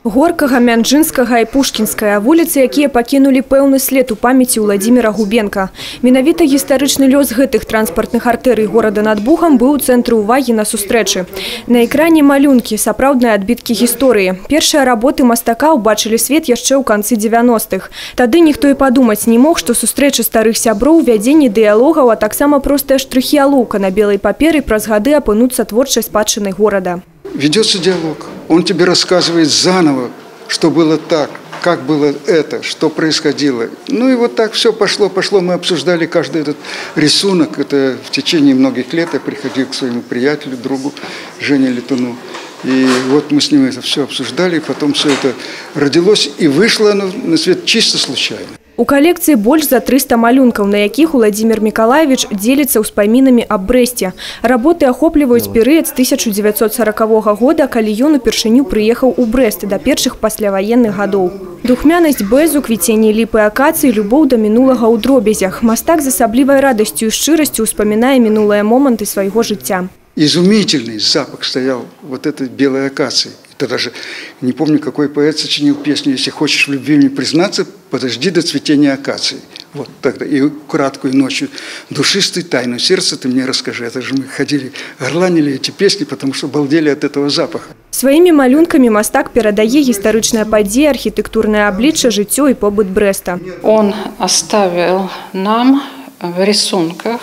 Горкага, Мянджынскага і Пушкінская вуліцы, якія пакінулі пэўны след у памяці Уладзіміра Губенка. Менавіта гістарычны лёс гэтых транспартных артэрый горада над Бухам быў у цэнтры ўвагі на сустрэчы. На экране малюнкі, сапраўдныя адбіткі гісторыі. Першыя работы мастака ўбачылі свет яшчэ ў канцы 90-х. Тады ніхто і падумаць не мог, што сустрэчы старых сяброў, вядзенне дыялогаў, а таксама простыя штрыхі алоўка на белай паперы праз гады апынуцца творчай спадчынай горада. Ведется диалог. Он тебе рассказывает заново, что было так, как было это, что происходило. Ну и вот так все пошло. Мы обсуждали каждый этот рисунок. Это в течение многих лет я приходил к своему приятелю, другу Жене Летуну. И вот мы с ним это все обсуждали, и потом все это родилось, и вышло оно на свет чисто случайно. У калекцыі больш за 300 малюнкаў, на якіх Уладзімір Мікалаевіч дзеліцца ўспамінамі аб Брэсце. Работы ахопліваюць перыяд з 1940 года, калі ён упершыню прыехаў у Брэст да першых пасляваенных гадоў. Духмянасць бэзу, квіценне ліпы акацыі, любоў да минулага ў дробязях. Мастак з асаблівай радасцю і шчырасцю ўспамінае мінулыя моманты свайго жыцця. Изумительный запах стоял вот этой белой акации. Это даже не помню, какой поэт сочинил песню «Если хочешь в любви мне признаться, подожди до цветения акации». Вот тогда. И краткую ночью душистую тайну сердца ты мне расскажи. Это же мы ходили, горланили эти песни, потому что балдели от этого запаха. Своими малюнками мастак перадае гістарычныя падзеі, архітектурнае аблічча, жыццё і побыт Брэста. Он оставил нам в рисунках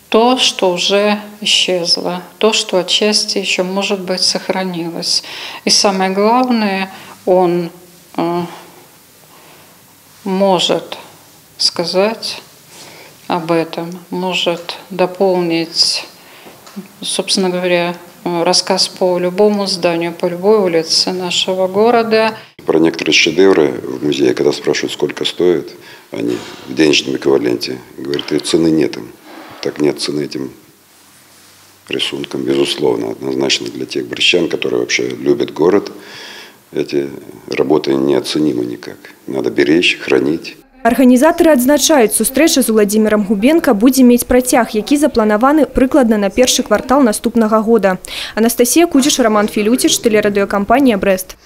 то, что уже исчезло, то, что отчасти еще, может быть, сохранилось. И самое главное, он может сказать об этом, может дополнить, собственно говоря, рассказ по любому зданию, по любой улице нашего города. Про некоторые шедевры в музее, когда спрашивают, сколько стоит, они в денежном эквиваленте говорят, и цены нет им. Так нет цены этим рисункам, безусловно, однозначно для тех брестчан, которые вообще любят город. Эти работы неоценимы никак. Надо беречь, хранить. Арганізатары адзначаюць, сустрэча з Уладзімірам Губенка будзе мець працяг, які запланаваны прыкладна на першы квартал наступнага года. Анастасія Кудзіш, Роман Філюціч, тэлерадыёкампанія «Брэст».